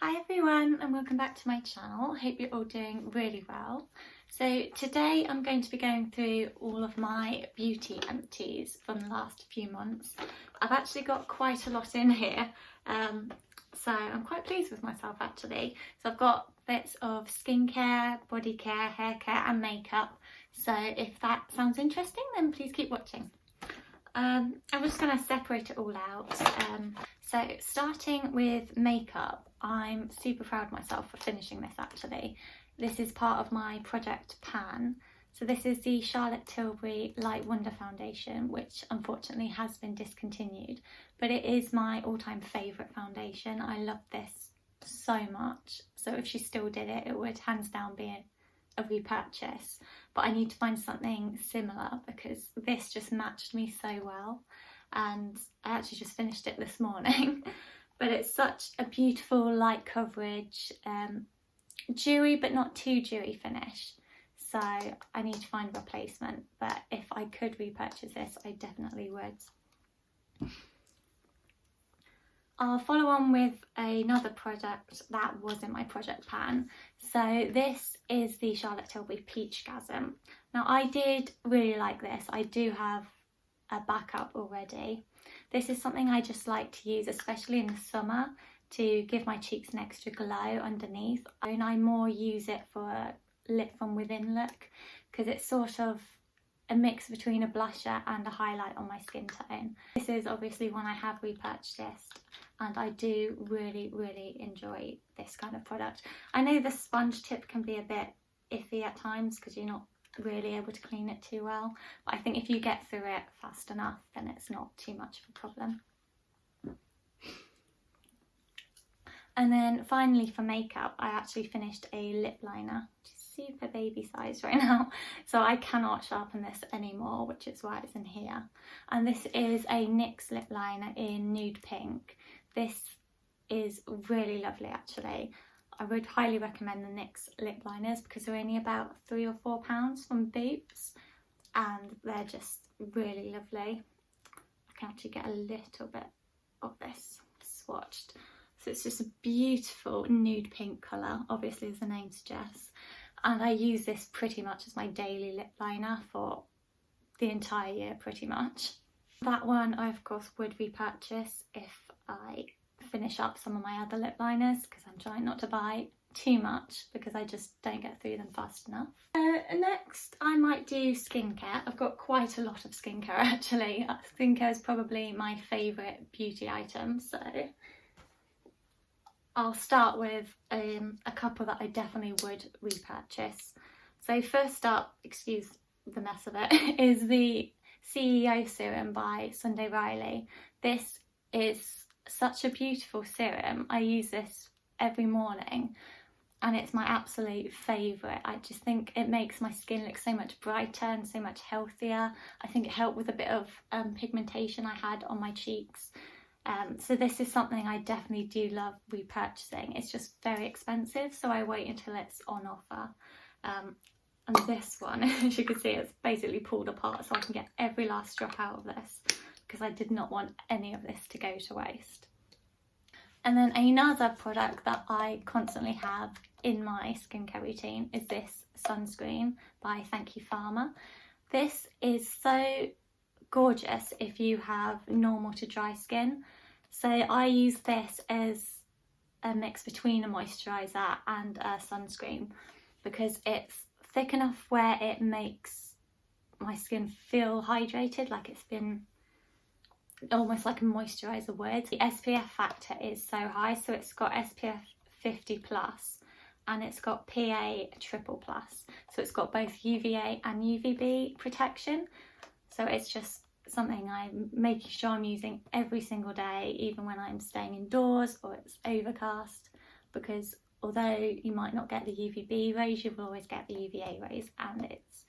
Hi everyone and welcome back to my channel. Hope you're all doing really well. So today I'm going to be going through all of my beauty empties from the last few months. I've actually got quite a lot in here, so I'm quite pleased with myself actually. So I've got bits of skincare, body care, hair care and makeup. So if that sounds interesting then please keep watching. I'm just going to separate it all out. So starting with makeup, I'm super proud of myself for finishing this actually. This is part of my project pan. So this is the Charlotte Tilbury Light Wonder Foundation, which unfortunately has been discontinued, but it is my all-time favourite foundation. I love this so much. So if she still did it, it would hands down be a repurchase, but I need to find something similar because this just matched me so well, and I actually just finished it this morning. But it's such a beautiful light coverage, dewy but not too dewy finish, so I need to find a replacement, but if I could repurchase this I definitely would. I'll follow on with another product that was in my project pan. So this is the Charlotte Tilbury Peach Gasm. Now I did really like this. I do have a backup already. This is something I just like to use, especially in the summer, to give my cheeks an extra glow underneath. And I more use it for a lit from within look because it's sort of a mix between a blusher and a highlight on my skin tone. This is obviously one I have repurchased and I do really enjoy this kind of product. I know the sponge tip can be a bit iffy at times because you're not really able to clean it too well, but I think if you get through it fast enough then it's not too much of a problem. And then finally for makeup, I actually finished a lip liner, which is super baby size right now, so I cannot sharpen this anymore, which is why it's in here. And this is a NYX lip liner in nude pink. This is really lovely actually. I would highly recommend the NYX lip liners because they're only about £3 or £4 from Boots and they're just really lovely. I can actually get a little bit of this swatched. So it's just a beautiful nude pink colour, obviously as the name suggests, and I use this pretty much as my daily lip liner for the entire year pretty much. That one I of course would repurchase if I finish up some of my other lip liners because I'm trying not to buy too much because I just don't get through them fast enough. Next I might do skincare. I've got quite a lot of skincare actually. Skincare is probably my favourite beauty item, so I'll start with a couple that I definitely would repurchase. So first up, excuse the mess of it, is the CEO serum by Sunday Riley. This is such a beautiful serum. I use this every morning and it's my absolute favourite. I just think it makes my skin look so much brighter and so much healthier. I think it helped with a bit of pigmentation I had on my cheeks. So this is something I definitely do love repurchasing. It's just very expensive, so I wait until it's on offer. And this one, as you can see, it's basically pulled apart so I can get every last drop out of this because I did not want any of this to go to waste. And then another product that I constantly have in my skincare routine is this sunscreen by Thank You Pharma. This is so gorgeous if you have normal to dry skin. So I use this as a mix between a moisturiser and a sunscreen because it's thick enough where it makes my skin feel hydrated, like it's been almost like a moisturiser would. The SPF factor is so high, so it's got SPF 50 plus and it's got PA triple plus, so it's got both UVA and UVB protection. So it's just something I'm making sure I'm using every single day, even when I'm staying indoors or it's overcast, because although you might not get the UVB rays, you will always get the UVA rays, and it's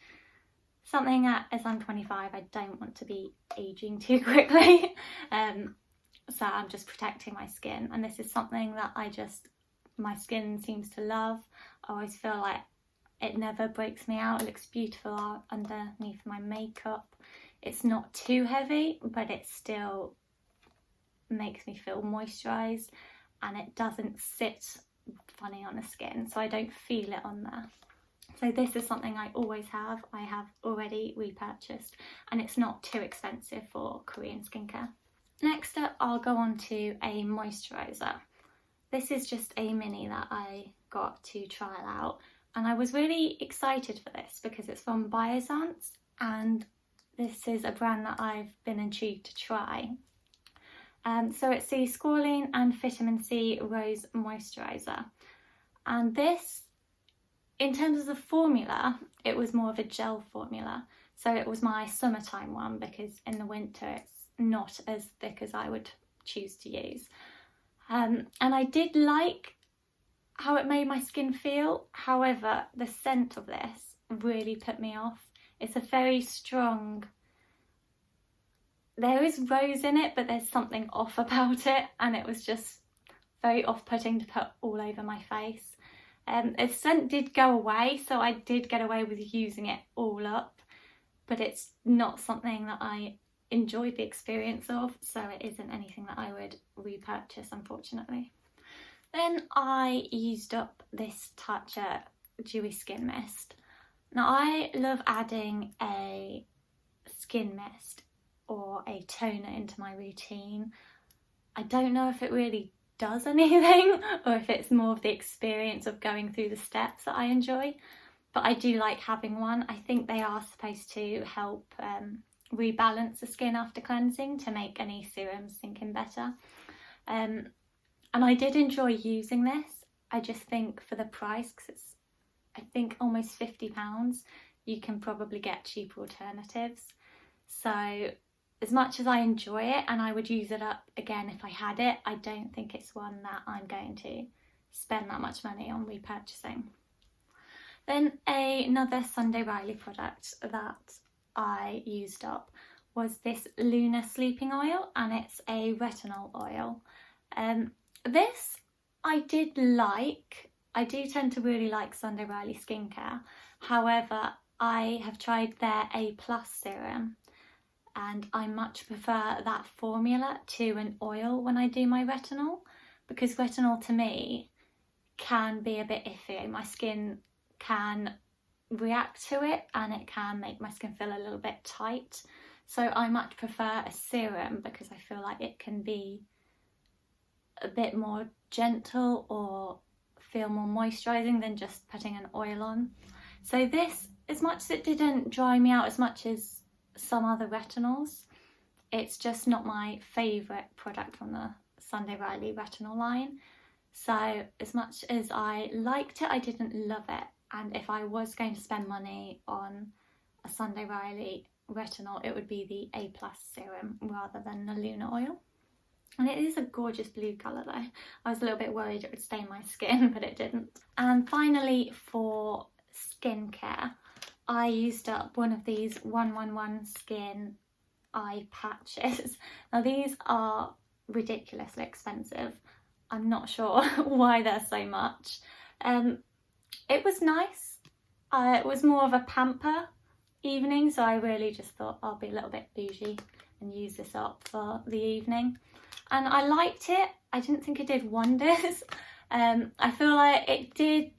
something that, as I'm 25, I don't want to be aging too quickly. So I'm just protecting my skin, and this is something that my skin seems to love. I always feel like it never breaks me out. It looks beautiful underneath my makeup. It's not too heavy, but it still makes me feel moisturised. and it doesn't sit funny on the skin, so I don't feel it on there. So this is something I always have. I have already repurchased, and it's not too expensive for Korean skincare. Next up, I'll go on to a moisturiser. This is just a mini that I got to trial out, and I was really excited for this because it's from Biossance, and this is a brand that I've been intrigued to try. So it's the Squalene and Vitamin C Rose Moisturiser, and this, in terms of the formula, it was more of a gel formula, so it was my summertime one because in the winter it's not as thick as I would choose to use. And I did like how it made my skin feel. However, the scent of this really put me off. It's a very strong, there is rose in it, but there's something off about it, and it was just very off-putting to put all over my face. Its scent did go away, so I did get away with using it all up, but it's not something that I enjoyed the experience of, so it isn't anything that I would repurchase, unfortunately. Then I used up this Tatcha Dewy Skin Mist. Now I love adding a skin mist or a toner into my routine. I don't know if it really does anything or if it's more of the experience of going through the steps that I enjoy, but I do like having one. I think they are supposed to help rebalance the skin after cleansing to make any serums sink in better. And I did enjoy using this. I just think for the price, because it's I think almost £50, you can probably get cheaper alternatives. So as much as I enjoy it and I would use it up again if I had it, I don't think it's one that I'm going to spend that much money on repurchasing. Then another Sunday Riley product that I used up was this Luna Sleeping Oil, and it's a retinol oil. This I did like. I do tend to really like Sunday Riley skincare. However, I have tried their A+ serum, and I much prefer that formula to an oil when I do my retinol, because retinol to me can be a bit iffy. My skin can react to it and it can make my skin feel a little bit tight. So I much prefer a serum because I feel like it can be a bit more gentle or feel more moisturising than just putting an oil on. So this, as much as it didn't dry me out as much as some other retinols, it's just not my favourite product from the Sunday Riley retinol line. So as much as I liked it, I didn't love it. And if I was going to spend money on a Sunday Riley retinol, it would be the A+ serum rather than the Luna oil. And it is a gorgeous blue colour though. I was a little bit worried it would stain my skin, but it didn't. And finally, for skincare, I used up one of these 111 Skin eye patches. Now these are ridiculously expensive. I'm not sure why they're so much. It was nice. It was more of a pamper evening, so I really just thought I'll be a little bit bougie and use this up for the evening. And I liked it. I didn't think it did wonders. I feel like it did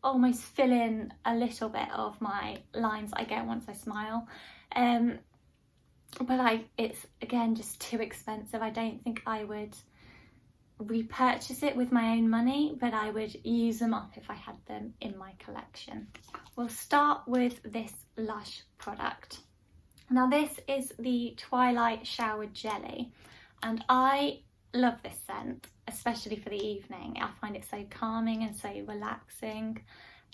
almost fill in a little bit of my lines I get once I smile. But it's again just too expensive. I don't think I would repurchase it with my own money, but I would use them up if I had them in my collection. We'll start with this Lush product. Now this is the Twilight Shower Jelly, and I love this scent, especially for the evening. I find it so calming and so relaxing.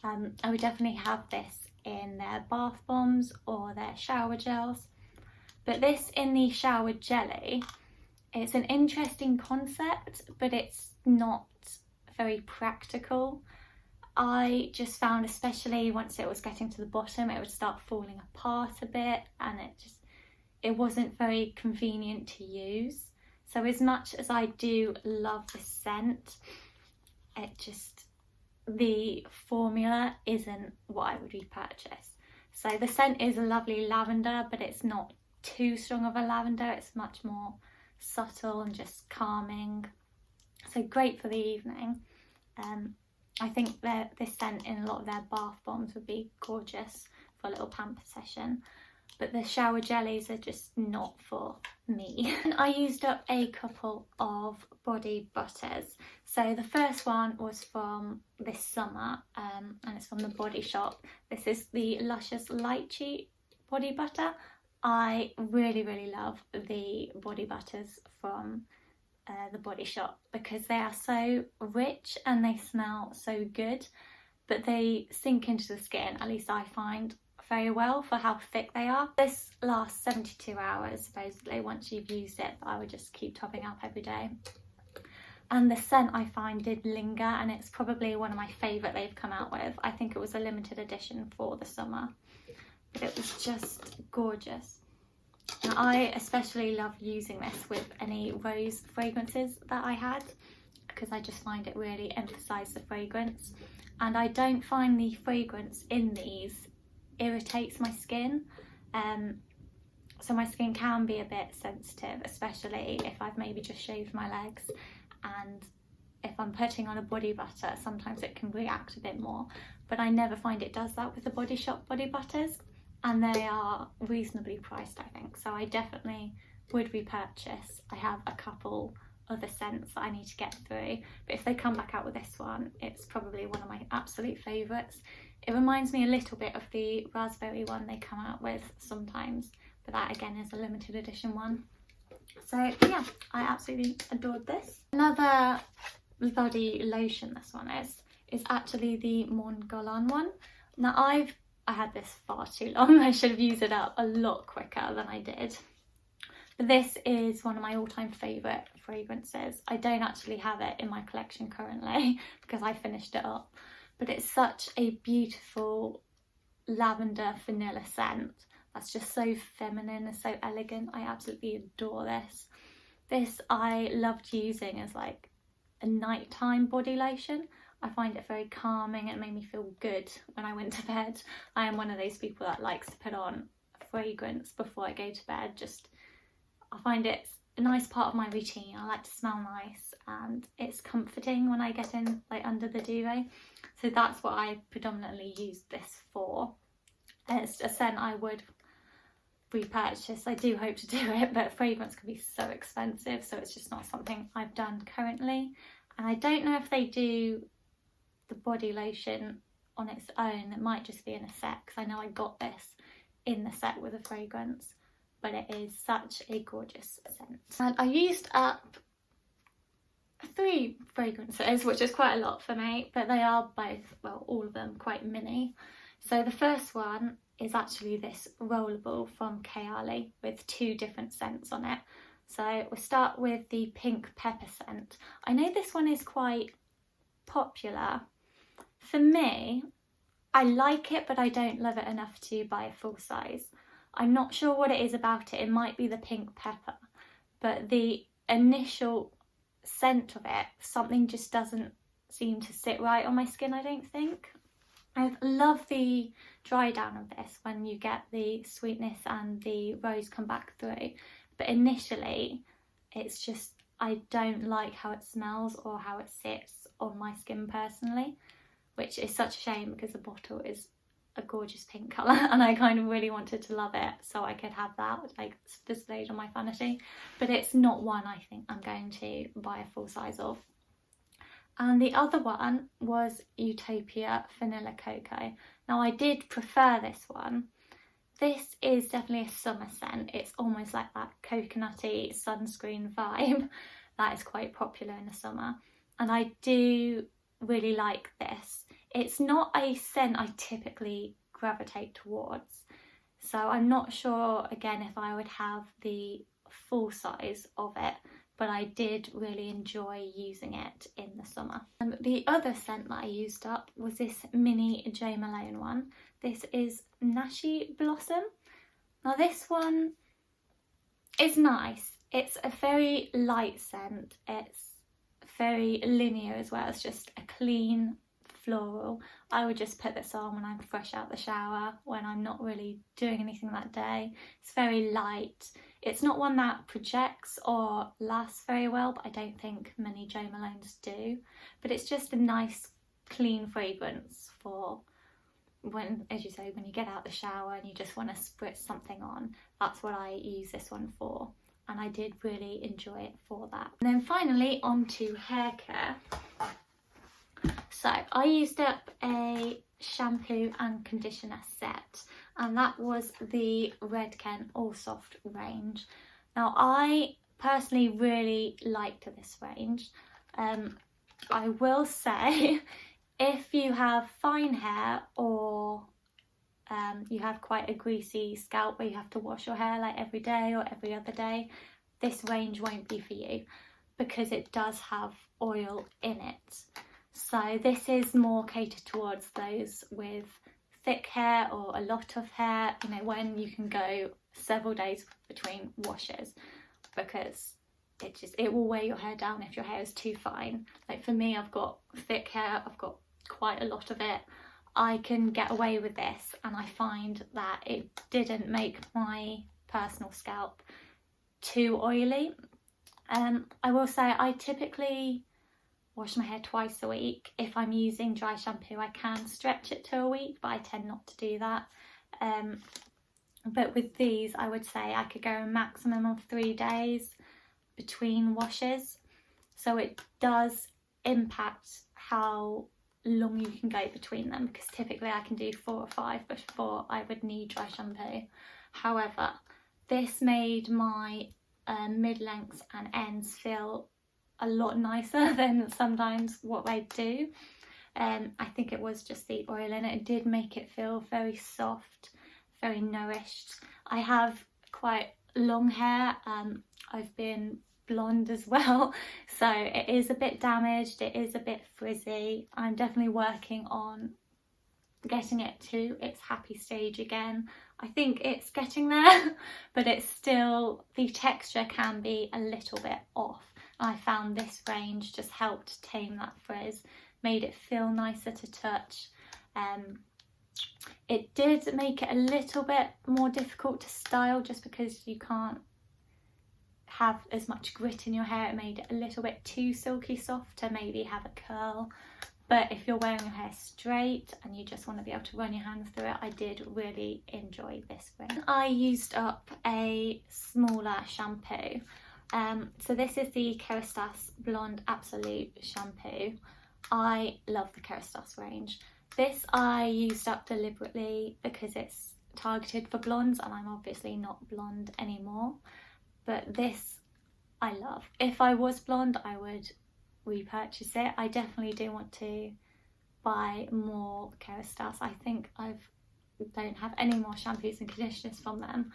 I would definitely have this in their bath bombs or their shower gels, but this in the shower jelly, it's an interesting concept, but it's not very practical. I just found, especially once it was getting to the bottom, it would start falling apart a bit, and it wasn't very convenient to use. So as much as I do love the scent, the formula isn't what I would repurchase. So the scent is a lovely lavender, but it's not too strong of a lavender. It's much more subtle and just calming. so great for the evening. I think that this scent in a lot of their bath bombs would be gorgeous for a little pamper session, but the shower jellies are just not for me. And I used up a couple of body butters. So the first one was from this summer, and it's from the Body Shop. This is the Luscious Lychee body butter. I really love the body butters from the Body Shop because they are so rich and they smell so good, but they sink into the skin, at least I find, very well for how thick they are. This lasts 72 hours supposedly once you've used it, but I would just keep topping up every day. And the scent I find did linger, and it's probably one of my favourite they've come out with. I think it was a limited edition for the summer, but it was just gorgeous. Now, I especially love using this with any rose fragrances that I had because I just find it really emphasised the fragrance, and I don't find the fragrance in these irritates my skin. So my skin can be a bit sensitive, especially if I've maybe just shaved my legs, and if I'm putting on a body butter sometimes it can react a bit more, but I never find it does that with the Body Shop body butters. And they are reasonably priced, I think, so I definitely would repurchase. I have a couple other scents that I need to get through, but if they come back out with this one, it's probably one of my absolute favourites. It reminds me a little bit of the raspberry one they come out with sometimes, but that again is a limited edition one. So yeah, I absolutely adored this. Another body lotion this one is actually the Montguerlain one. Now I had this far too long. I should have used it up a lot quicker than I did. But this is one of my all-time favourite fragrances. I don't actually have it in my collection currently because I finished it up. But it's such a beautiful lavender vanilla scent that's just so feminine and so elegant. I absolutely adore this. This I loved using as like a nighttime body lotion. I find it very calming and made me feel good when I went to bed. I am one of those people that likes to put on a fragrance before I go to bed. I find it's a nice part of my routine. I like to smell nice and it's comforting when I get in like under the duvet. So that's what I predominantly use this for. And it's a scent I would repurchase. I do hope to do it, but fragrance can be so expensive, so it's just not something I've done currently. And I don't know if they do the body lotion on its own. It might just be in a set, because I know I got this in the set with a fragrance, but it is such a gorgeous scent. And I used up 3 fragrances, which is quite a lot for me, but they are both, well, all of them quite mini. So the first one is actually this rollable from Kayali with 2 different scents on it. So we'll start with the pink pepper scent. I know this one is quite popular. For me, I like it, but I don't love it enough to buy a full size. I'm not sure what it is about it. It might be the pink pepper, but the initial scent of it, something just doesn't seem to sit right on my skin, I don't think. I love the dry down of this when you get the sweetness and the rose come back through, but initially it's just, I don't like how it smells or how it sits on my skin personally, which is such a shame because the bottle is a gorgeous pink colour and I kind of really wanted to love it so I could have that like displayed on my vanity, but it's not one I think I'm going to buy a full size of. And the other one was Utopia Vanilla Cocoa. Now I did prefer this one. This is definitely a summer scent. It's almost like that coconutty sunscreen vibe that is quite popular in the summer, and I do really like this. It's not a scent I typically gravitate towards, so I'm not sure again if I would have the full size of it, but I did really enjoy using it in the summer. And the other scent that I used up was this mini Jo Malone one. This is Nashi Blossom. Now this one is nice. It's a very light scent. It's very linear as well. It's just a clean floral. I would just put this on when I'm fresh out the shower, when I'm not really doing anything that day. It's very light. It's not one that projects or lasts very well, but I don't think many Jo Malones do. But it's just a nice clean fragrance for when, as you say, when you get out the shower and you just want to spritz something on. That's what I use this one for, and I did really enjoy it for that. And then finally on to hair care. So I used up a shampoo and conditioner set, and that was the Redken All Soft range. Now I personally really liked this range. I will say, if you have fine hair or you have quite a greasy scalp where you have to wash your hair like every day or every other day, this range won't be for you because it does have oil in it. So this is more catered towards those with thick hair or a lot of hair, you know, when you can go several days between washes, because it will weigh your hair down if your hair is too fine. Like for me, I've got thick hair, I've got quite a lot of it. I can get away with this, and I find that it didn't make my personal scalp too oily. I will say I typically wash my hair twice a week. If I'm using dry shampoo, I can stretch it to a week, but I tend not to do that. But with these, I would say I could go a maximum of 3 days between washes. So it does impact how long you can go between them, because typically I can do 4 or 5 before I would need dry shampoo. However, this made my mid-lengths and ends feel a lot nicer than sometimes what they do. I think it was just the oil in it. It did make it feel very soft, very nourished. I have quite long hair. I've been blonde as well, so it is a bit damaged, it is a bit frizzy. I'm definitely working on getting it to its happy stage again. I think it's getting there, but it's still, the texture can be a little bit off. I found this range just helped tame that frizz, made it feel nicer to touch. It did make it a little bit more difficult to style just because you can't have as much grit in your hair. It made it a little bit too silky soft to maybe have a curl. But if you're wearing your hair straight and you just want to be able to run your hands through it, I did really enjoy this range. I used up a smaller shampoo. So this is the Kerastase Blonde Absolute shampoo. I love the Kerastase range. This I used up deliberately because it's targeted for blondes, and I'm obviously not blonde anymore. But this I love. If I was blonde, I would repurchase it. I definitely do want to buy more Kerastase. I think I don't have any more shampoos and conditioners from them,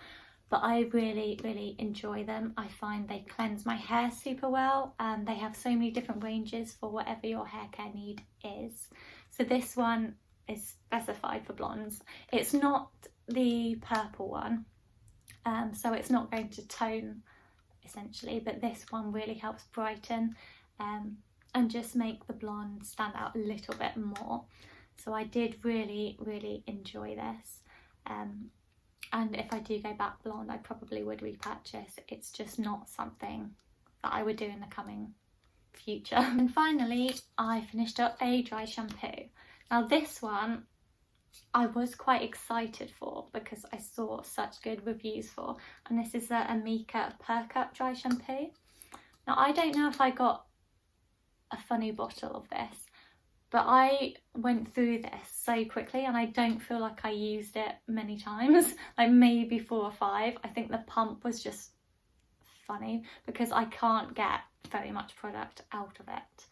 but I really enjoy them. I find they cleanse my hair super well, and they have so many different ranges for whatever your hair care need is. So this one is specified for blondes. It's not the purple one, so it's not going to tone essentially, but this one really helps brighten and just make the blonde stand out a little bit more. So I did really enjoy this, and if I do go back blonde, I probably would repurchase. It's just not something that I would do in the coming future. And finally, I finished up a dry shampoo. Now this one I was quite excited for because I saw such good reviews for, and this is a Amika Perk Up dry shampoo. Now I don't know if I got a funny bottle of this, but I went through this so quickly and I don't feel like I used it many times, like maybe 4 or 5. I think the pump was just funny because I can't get very much product out of it,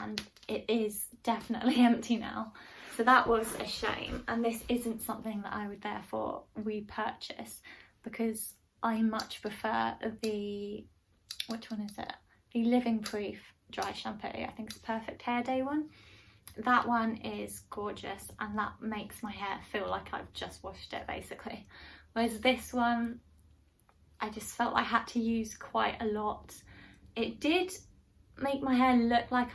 and it is definitely empty now. So that was a shame, and this isn't something that I would therefore repurchase because I much prefer the, which one is it? The Living Proof dry shampoo. I think it's Perfect Hair Day one. That one is gorgeous, and that makes my hair feel like I've just washed it basically. Whereas this one, I just felt I had to use quite a lot. It did make my hair look like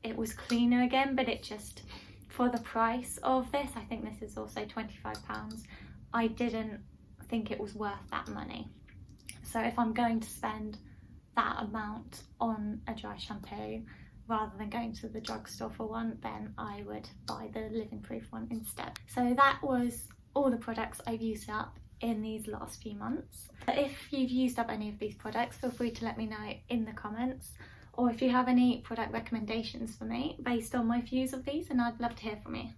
it was cleaner again, but it just, for the price of this, I think this is also £25, I didn't think it was worth that money. So if I'm going to spend that amount on a dry shampoo rather than going to the drugstore for one, then I would buy the Living Proof one instead. So that was all the products I've used up in these last few months. If you've used up any of these products, feel free to let me know in the comments, or if you have any product recommendations for me based on my views of these, and I'd love to hear from you.